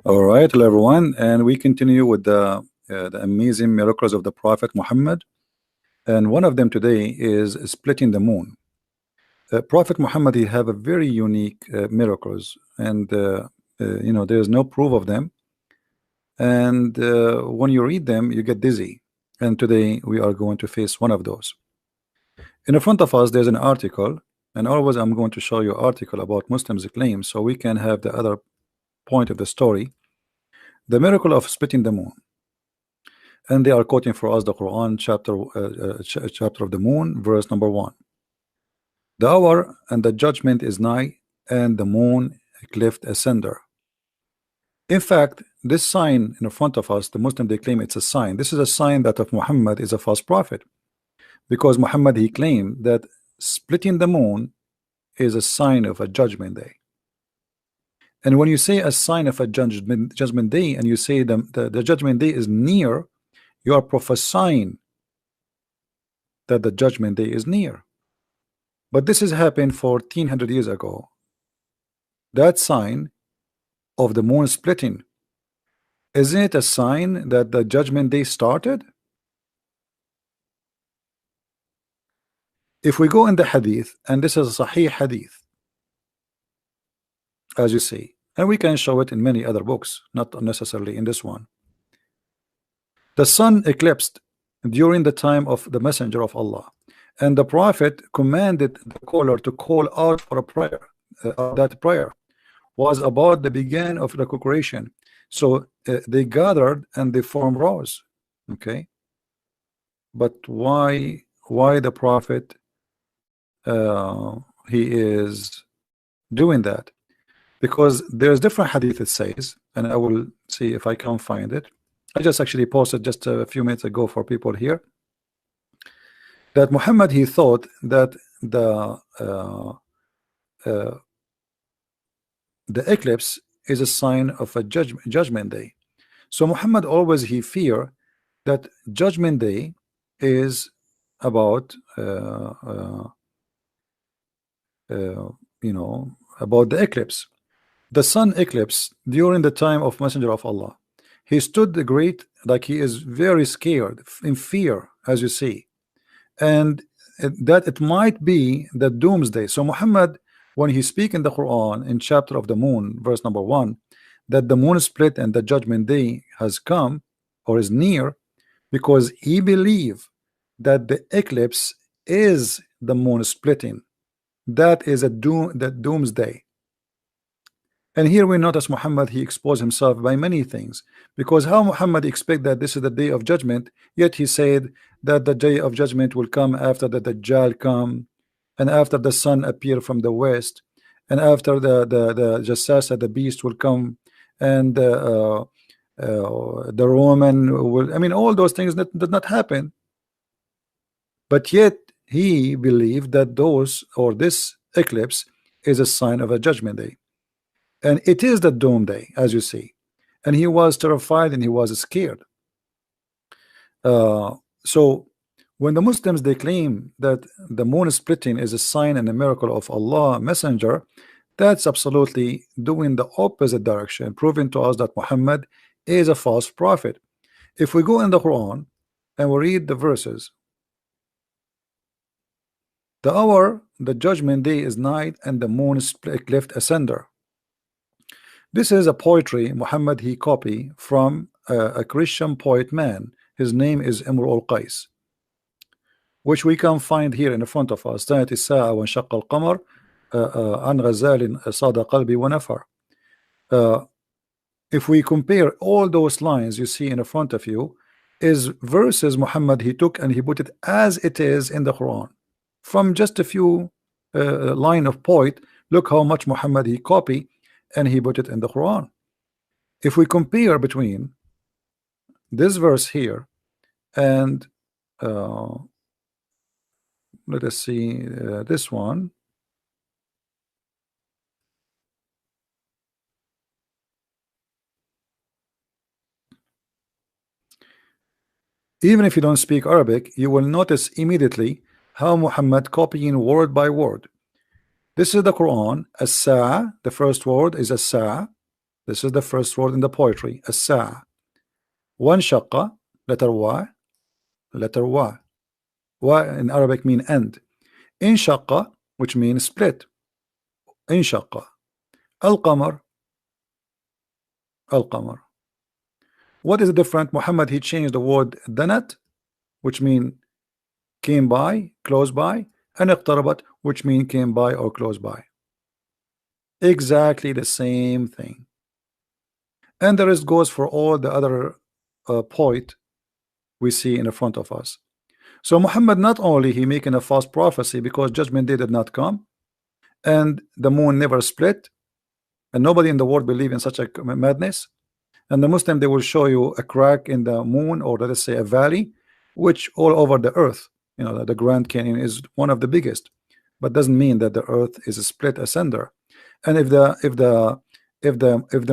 All right, hello everyone, and we continue with the amazing miracles of the Prophet Muhammad, and one of them today is splitting the moon. Prophet Muhammad, he have a very unique miracles, and there is no proof of them, and when you read them, you get dizzy. And today we are going to face one of those. In front of us, there's an article, and always I'm going to show you article about Muslims' claims, so we can have the other point of the story. The miracle of splitting the moon. And they are quoting for us the Quran chapter of the moon, verse number 1. The hour and the judgment is nigh, and the moon cleft asunder. In fact, this sign in front of us, the Muslim, they claim it's a sign. This is a sign that of Muhammad is a false prophet, because Muhammad, he claimed that splitting the moon is a sign of a judgment day. And when you say a sign of a judgment day, and you say the judgment day is near, you are prophesying that the judgment day is near. But this has happened 1400 years ago. That sign of the moon splitting, isn't it a sign that the judgment day started? If we go in the hadith, and this is a sahih hadith, as you see, and we can show it in many other books, not necessarily in this one. The sun eclipsed during the time of the messenger of Allah, and the prophet commanded the caller to call out for a prayer. That prayer was about the beginning of the creation. So they gathered and they formed rows. Okay, but why the prophet he is doing that? Because there's different hadith it says, and I will see if I can find it. I just actually posted just a few minutes ago for people here that Muhammad, he thought that the eclipse is a sign of a judgment day. So Muhammad always he fear that judgment day is about about the eclipse. The sun eclipse during the time of messenger of Allah. He stood great, like he is very scared, in fear, as you see, and that it might be the doomsday. So Muhammad, when he speak in the Quran in chapter of the moon, verse number 1, that the moon split and the judgment day has come or is near, because he believed that the eclipse is the moon splitting. That is a doomsday. And here we notice Muhammad, he exposed himself by many things, because how Muhammad expect that this is the day of judgment, yet he said that the day of judgment will come after the Dajjal come, and after the sun appear from the west, and after the Jassasa, the beast, will come, and the Roman will, I mean, all those things that did not happen. But yet he believed that those, or this eclipse, is a sign of a judgment day. And it is the doom day, as you see. And he was terrified and he was scared. So when the Muslims, they claim that the moon splitting is a sign and a miracle of Allah messenger, that's absolutely doing the opposite direction, proving to us that Muhammad is a false prophet. If we go in the Quran and we read the verses, the hour, the judgment day is night, and the moon cleft asunder. This is a poetry Muhammad he copy from a Christian poet man. His name is Imru al-Qais, which we can find here in front of us. Ternyata وانشق القمر عن غزال صاد قلبي ونفر. If we compare all those lines you see in front of you, is verses Muhammad he took and he put it as it is in the Quran, from just a few line of poet. Look how much Muhammad he copy and he put it in the Quran. If we compare between this verse here and let us see this one. Even if you don't speak Arabic, you will notice immediately how Muhammad copying word by word. This is the Quran. As-Sa'a, the first word is As-Sa'a, This is the first word in the poetry, as-sa'a. Wanshaqqa, letter Y, letter Y. Y in Arabic mean end. Inshaqqa, which means split. Inshaqqa. Al-qamar, al-qamar. What is different? Muhammad, he changed the word danat, which mean came by, close by, and iqtarabat, which mean came by or close by. Exactly the same thing. And the rest goes for all the other poet we see in the front of us. So Muhammad, not only he making a false prophecy because judgment day did not come, and the moon never split, and nobody in the world believe in such a madness. And the Muslim, they will show you a crack in the moon, or let us say a valley, which all over the earth, you know, the Grand Canyon is one of the biggest, but doesn't mean that the earth is split asunder. And if the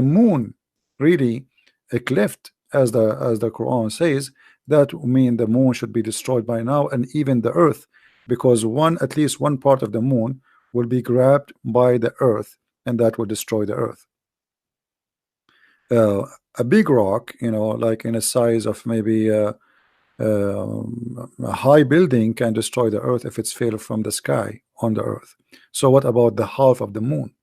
moon really a cleft, as the Quran says, that mean the moon should be destroyed by now, and even the earth, because at least one part of the moon will be grabbed by the earth, and that will destroy the earth. A big rock, you know, like in a size of maybe a high building, can destroy the earth if it's fell from the sky on the earth. So what about the half of the moon?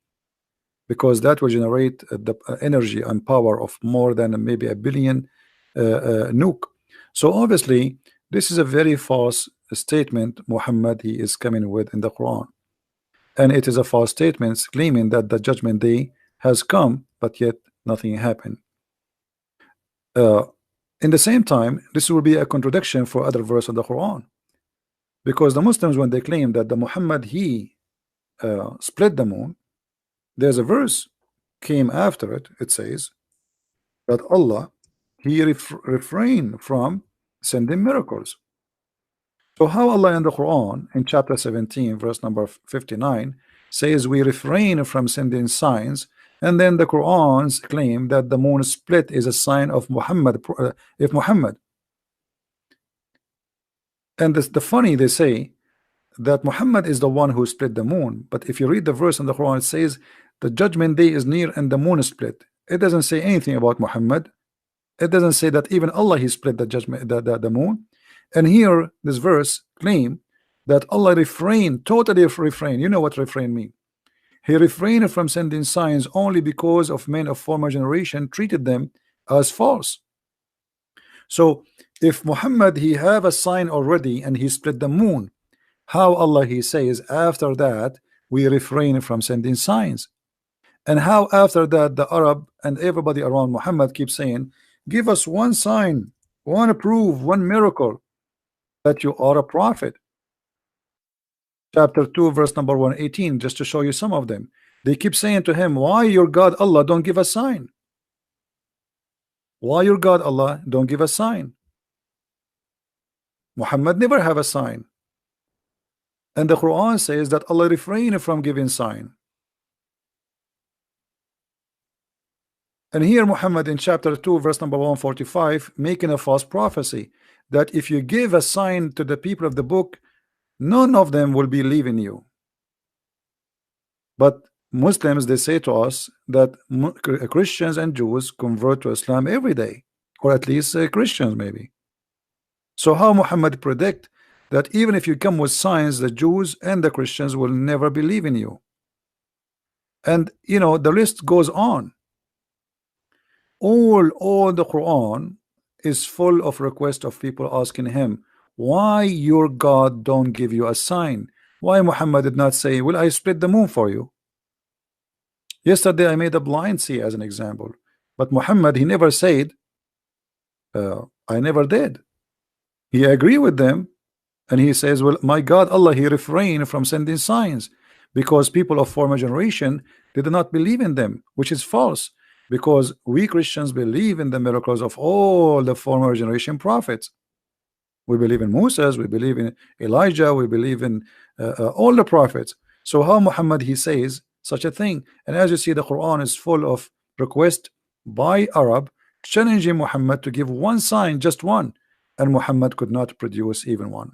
Because that will generate the energy and power of more than maybe a billion nuke. So obviously this is a very false statement Muhammad he is coming with in the Quran, and it is a false statement claiming that the judgment day has come, but yet nothing happened. In the same time, this will be a contradiction for other verse of the Quran, because the Muslims, when they claim that the Muhammad he split the moon, there's a verse came after it. It says that Allah he refrained from sending miracles. So how Allah in the Quran in chapter 17 verse number 59 says we refrain from sending signs, and then the Quran's claim that the moon split is a sign of Muhammad, if Muhammad. And the funny, they say that Muhammad is the one who split the moon, but if you read the verse in the Quran, it says the judgment day is near and the moon is split. It doesn't say anything about Muhammad. It doesn't say that even Allah he split the judgment, the moon. And here this verse claim that Allah totally refrained. You know what refrain mean? He refrained from sending signs only because of men of former generation treated them as false. So if Muhammad he have a sign already and he split the moon, how Allah he says after that we refrain from sending signs? And how after that the Arab and everybody around Muhammad keep saying, give us one sign, one proof, one miracle that you are a prophet. Chapter 2 verse number 118, just to show you some of them. They keep saying to him, why your God Allah don't give a sign? Why your God Allah don't give a sign? Muhammad never have a sign. And the Quran says that Allah refrained from giving sign. And here Muhammad in chapter 2 verse number 145 making a false prophecy that if you give a sign to the people of the book, none of them will believe in you. But Muslims, they say to us that Christians and Jews convert to Islam every day, or at least Christians maybe. So how Muhammad predict that even if you come with signs, the Jews and the Christians will never believe in you? And you know, the list goes on. All the Quran is full of requests of people asking him, why your God don't give you a sign? Why Muhammad did not say, well, I split the moon for you? Yesterday I made a blind see as an example, but Muhammad he never said I never did. He agreed with them, and he says, well, my God Allah he refrained from sending signs because people of former generation did not believe in them, which is false, because we Christians believe in the miracles of all the former generation prophets. We believe in Moses, we believe in Elijah, we believe in all the prophets. So how Muhammad he says such a thing? And as you see, the Quran is full of requests by Arab challenging Muhammad to give one sign, just one, and Muhammad could not produce even one.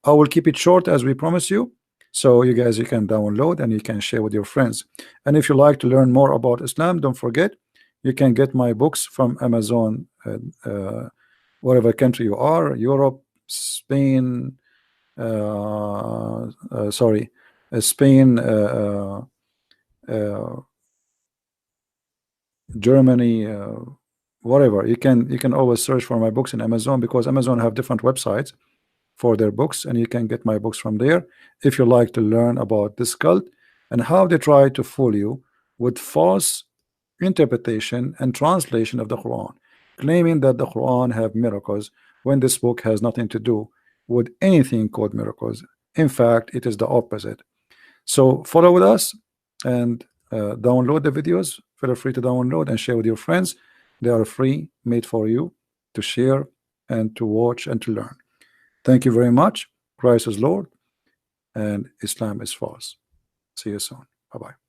I will keep it short as we promise you, so you guys, you can download and you can share with your friends. And if you like to learn more about Islam, don't forget You can get my books from Amazon, whatever country you are, Europe, Spain, sorry, Spain, Germany, whatever. You can always search for my books in Amazon, because Amazon have different websites for their books, and you can get my books from there if you like to learn about this cult and how they try to fool you with false interpretation and translation of the Quran, claiming that the Quran have miracles when this book has nothing to do with anything called miracles. In fact, it is the opposite. So follow with us and download the videos. Feel free to download and share with your friends. They are free, made for you to share and to watch and to learn. Thank you very much. Christ is Lord and Islam is false. See you soon. Bye-bye.